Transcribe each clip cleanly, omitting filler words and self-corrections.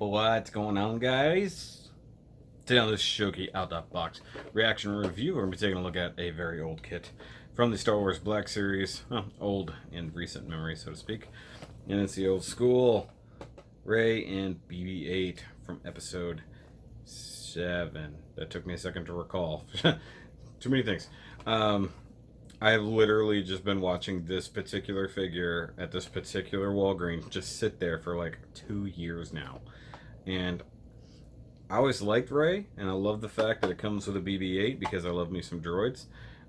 What's going on, guys? Today on this SHOKY Out the Box reaction review, we're going to be taking a look at a very old kit from the Star Wars Black Series. Well, old in recent memory, so to speak. And it's the old school REY and BB8 from episode 7. That took me a second to recall. Too many things. I've literally just been watching this particular figure at this particular Walgreens just sit there for like 2 years now. And I always liked REY, and I love the fact that it comes with a BB8 because I love me some droids.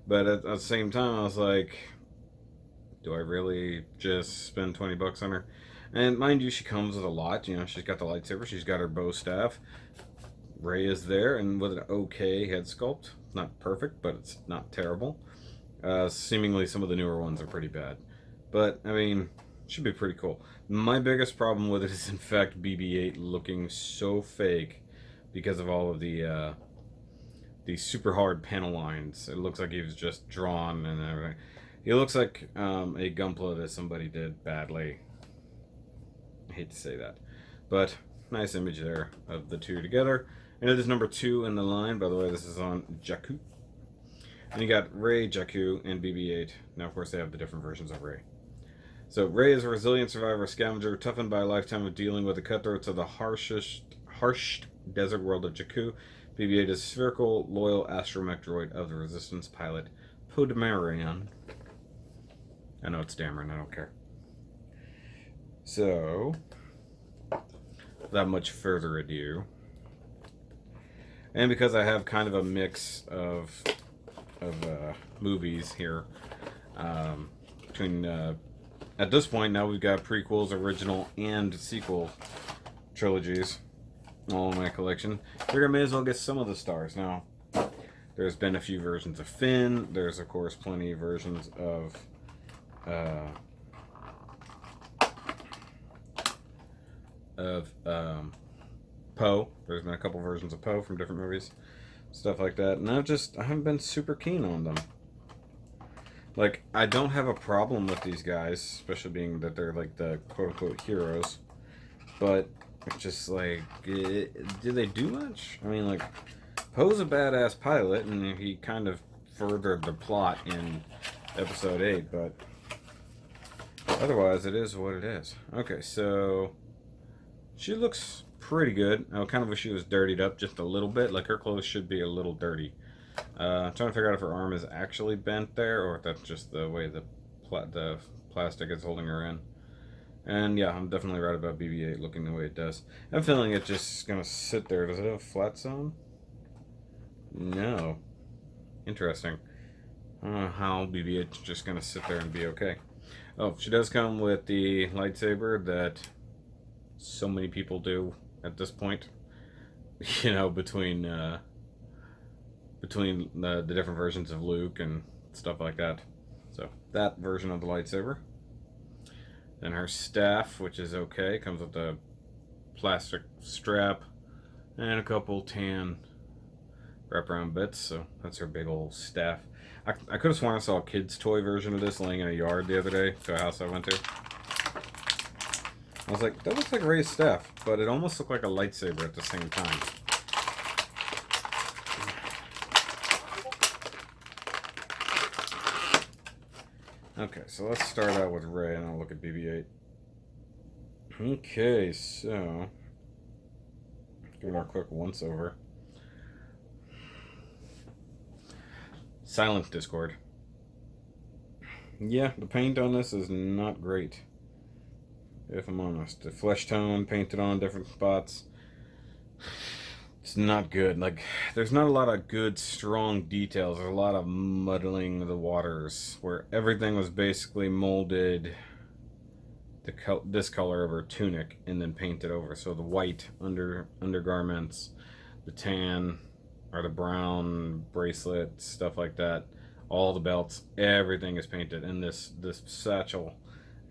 But at the same time, I was like, do I really just spend 20 bucks on her? And mind you, she comes with a lot. You know, she's got the lightsaber, she's got her bow staff. REY is there, and with an okay head sculpt. Not perfect, but it's not terrible. Seemingly some of the newer ones are pretty bad. But, I mean, should be pretty cool. My biggest problem with it is, in fact, BB8 looking so fake because of all of the super hard panel lines. It looks like he was just drawn and everything. He looks like a Gunpla that somebody did badly. I hate to say that. But, nice image there of the two together. And it is number 2 in the line. By the way, this is on Jakku. And you got REY, Jakku, and BB8. Now, of course, they have the different versions of REY. So, REY is a resilient survivor scavenger, toughened by a lifetime of dealing with the cutthroats of the harsh desert world of Jakku. BB8 is a spherical, loyal astromech droid of the Resistance pilot Podmarion. I know it's Dameron, I don't care. So, without much further ado, and because I have kind of a mix of movies here, between at this point now we've got prequels, original, and sequel trilogies all in my collection. Figure I may as well get some of the stars. Now, there's been a few versions of Finn. There's of course plenty of versions of Poe. There's been a couple versions of Poe from different movies, stuff like that. And I haven't been super keen on them. Like, I don't have a problem with these guys, especially being that they're like the quote-unquote heroes. But it's just like, do they do much? I mean, like, Poe's a badass pilot, and he kind of furthered the plot in episode 8, but otherwise it is what it is. Okay, so she looks pretty good. I kind of wish she was dirtied up just a little bit. Like, her clothes should be a little dirty. I'm trying to figure out if her arm is actually bent there, or if that's just the way the plastic is holding her in. And yeah, I'm definitely right about BB8 looking the way it does. I'm feeling it just gonna sit there. Does it have a flat zone? No. Interesting. I don't know how BB8's just gonna sit there and be okay. Oh, she does come with the lightsaber that so many people do at this point. You know, between the different versions of Luke and stuff like that. So that version of the lightsaber. Then her staff, which is okay, comes with a plastic strap and a couple tan wraparound bits. So that's her big old staff. I could have sworn I saw a kid's toy version of this laying in a yard the other day to a house I went to. I was like, that looks like REY's staff, but it almost looked like a lightsaber at the same time. Okay, so let's start out with REY and I'll look at BB8. Okay, so give it our quick once over. Silence Discord. Yeah, the paint on this is not great, if I'm honest. The flesh tone painted on different spots, it's not good. Like, there's not a lot of good, strong details. There's a lot of muddling of the waters, where everything was basically molded this color of her tunic and then painted over. So the white undergarments, the tan or the brown bracelet, stuff like that, all the belts, everything is painted. And this satchel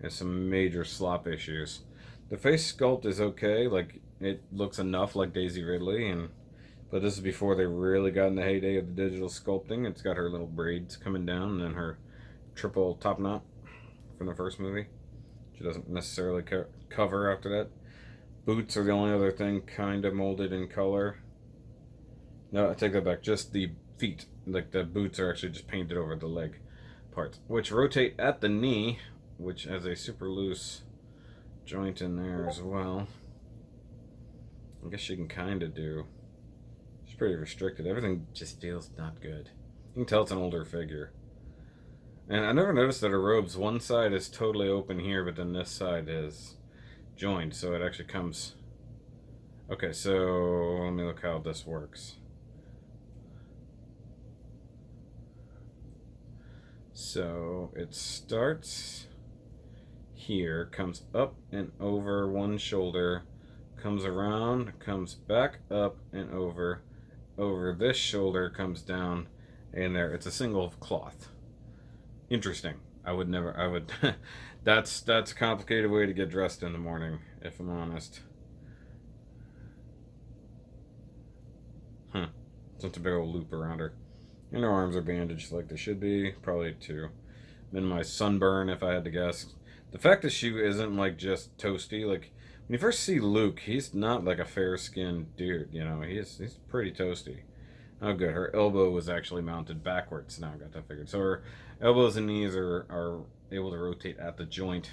has some major slop issues. The face sculpt is okay. Like, it looks enough like Daisy Ridley, but this is before they really got in the heyday of the digital sculpting. It's got her little braids coming down and then her triple top knot from the first movie. She doesn't necessarily cover after that. boots are the only other thing kind of molded in color. No, I take that back. Just the feet. Like the boots are actually just painted over the leg parts, which rotate at the knee, which has a super loose joint in there as well. I guess she can kind of do. She's pretty restricted. Everything just feels not good. You can tell it's an older figure. And I never noticed that her robes, one side is totally open here, but then this side is joined, so it actually comes... Okay, so let me look how this works. So it starts here, comes up and over one shoulder, comes around, comes back up and over this shoulder, comes down, and there. It's a single cloth. Interesting. I would that's a complicated way to get dressed in the morning, if I'm honest. Such a big old loop around her. And her arms are bandaged like they should be, probably to minimize sunburn, if I had to guess. The fact that she isn't like just toasty, like when you first see Luke, he's not like a fair-skinned dude, you know. He's pretty toasty. Oh, good. Her elbow was actually mounted backwards. Now I got that figured. So her elbows and knees are able to rotate at the joint,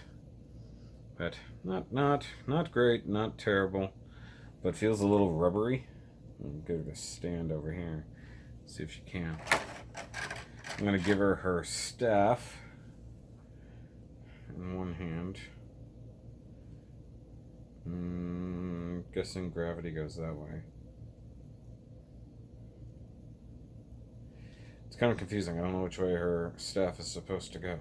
but not great, not terrible, but feels a little rubbery. I'll give her a stand over here. See if she can. I'm gonna give her her staff in one hand. Guessing gravity goes that way. It's kind of confusing. I don't know which way her staff is supposed to go.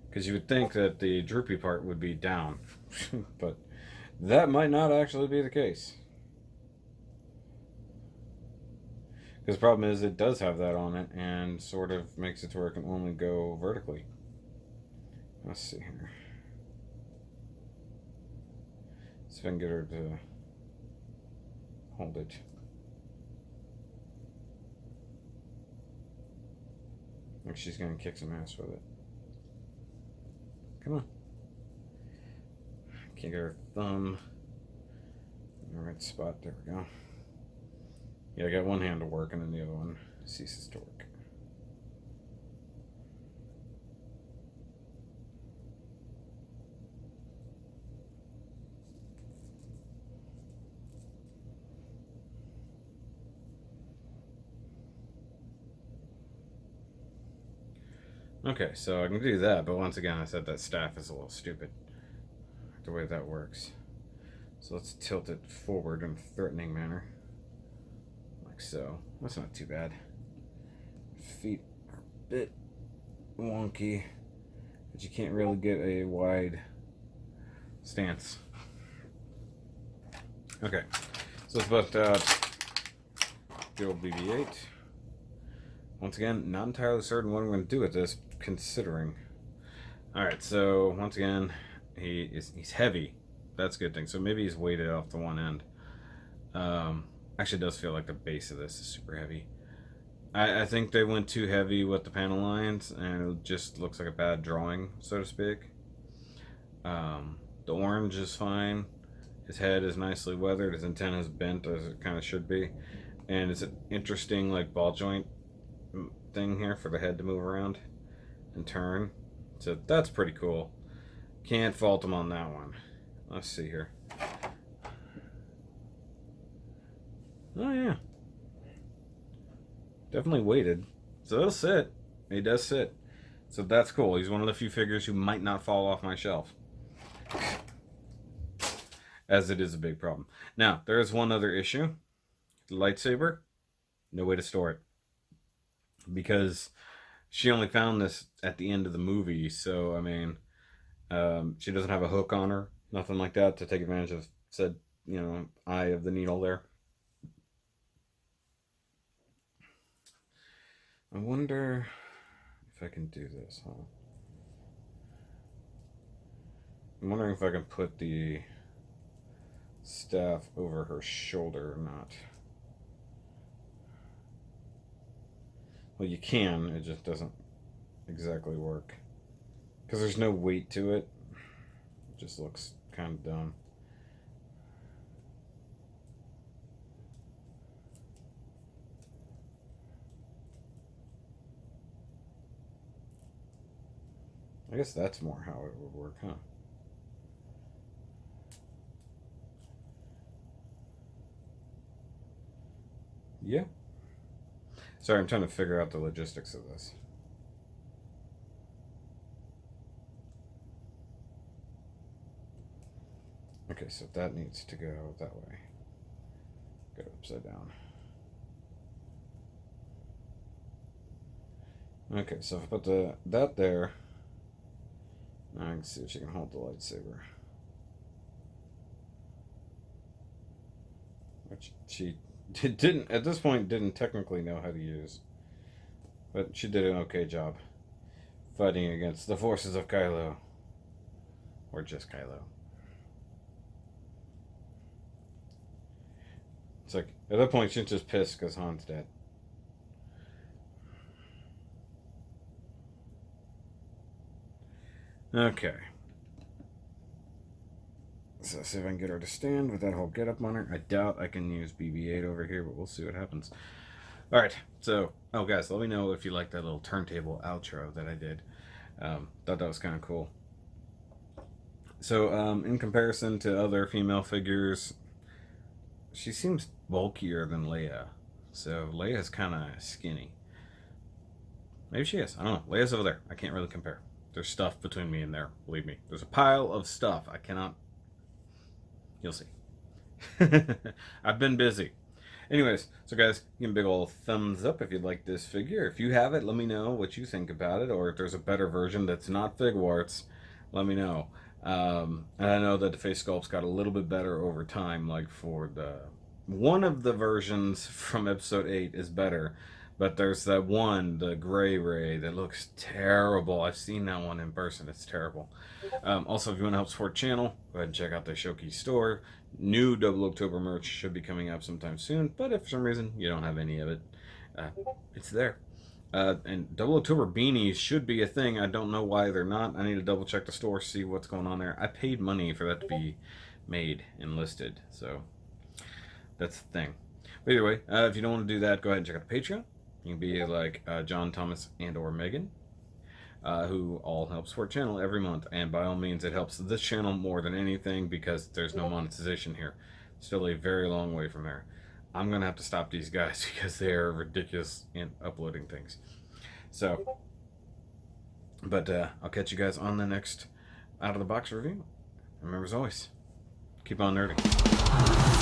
Because you would think that the droopy part would be down, but that might not actually be the case. Because the problem is it does have that on it and sort of makes it to where it can only go vertically. Let's see here. See if I can get her to hold it. Like she's gonna kick some ass with it. Come on. Can't get her thumb in the right spot. There we go. Yeah, I got one hand to work and then the other one ceases to work. Okay, so I can do that, but once again, I said that staff is a little stupid, the way that works. So let's tilt it forward in a threatening manner, like so. That's not too bad. Feet are a bit wonky, but you can't really get a wide stance. Okay, so let's bust out the old BB8. Once again, not entirely certain what I'm going to do with this, considering. Alright, so once again, he's heavy. That's a good thing. So maybe he's weighted off the one end. Actually, it does feel like the base of this is super heavy. I think they went too heavy with the panel lines, and it just looks like a bad drawing, so to speak. The orange is fine. His head is nicely weathered. His antenna is bent as it kind of should be. And it's an interesting like ball joint thing here for the head to move around and turn, so that's pretty cool. Can't fault him on that one. Let's see here. Oh yeah, definitely weighted, so it'll sit. He does sit, so that's cool. He's one of the few figures who might not fall off my shelf, as it is a big problem. Now there is one other issue. The lightsaber, no way to store it, because she only found this at the end of the movie. So I mean, she doesn't have a hook on her, nothing like that to take advantage of said, you know, eye of the needle there. I wonder if I can do this, huh? I'm wondering if I can put the staff over her shoulder or not. Well, you can, it just doesn't exactly work. because there's no weight to it. It just looks kind of dumb. I guess that's more how it would work, huh? Yeah. Sorry, I'm trying to figure out the logistics of this. Okay, so that needs to go that way. Go upside down. Okay, so if I put that there, now I can see if she can hold the lightsaber. Which she didn't, at this point, didn't technically know how to use. But she did an okay job fighting against the forces of Kylo. Or just Kylo. It's like, at that point, she's just pissed because Han's dead. Okay. So see if I can get her to stand with that whole get-up on her. I doubt I can use BB8 over here, but we'll see what happens. Alright, so, oh guys, let me know if you like that little turntable outro that I did. Thought that was kind of cool. So, in comparison to other female figures, she seems bulkier than Leia. So, Leia's kind of skinny. Maybe she is. I don't know. Leia's over there. I can't really compare. There's stuff between me and there. Believe me. There's a pile of stuff. I cannot... You'll see. I've been busy. Anyways, so guys, give me a big old thumbs up if you like this figure. If you have it, let me know what you think about it. Or if there's a better version that's not Figwarts, let me know. And I know that the face sculpt's got a little bit better over time. Like for the... One of the versions from episode 8 is better. But there's that one, the gray Rey, that looks terrible. I've seen that one in person. It's terrible. Also, if you want to help support the channel, go ahead and check out the SHOKY store. New Double October merch should be coming up sometime soon. But if for some reason you don't have any of it, it's there. And Double October beanies should be a thing. I don't know why they're not. I need to double check the store, see what's going on there. I paid money for that to be made and listed. So that's the thing. But either way, if you don't want to do that, go ahead and check out the Patreon. You can be like John, Thomas, and or Megan, who all help support the channel every month. And by all means, it helps this channel more than anything because there's no monetization here. Still a very long way from there. I'm going to have to stop these guys because they are ridiculous in uploading things. So, but I'll catch you guys on the next out of the box review. Remember, as always, keep on nerding.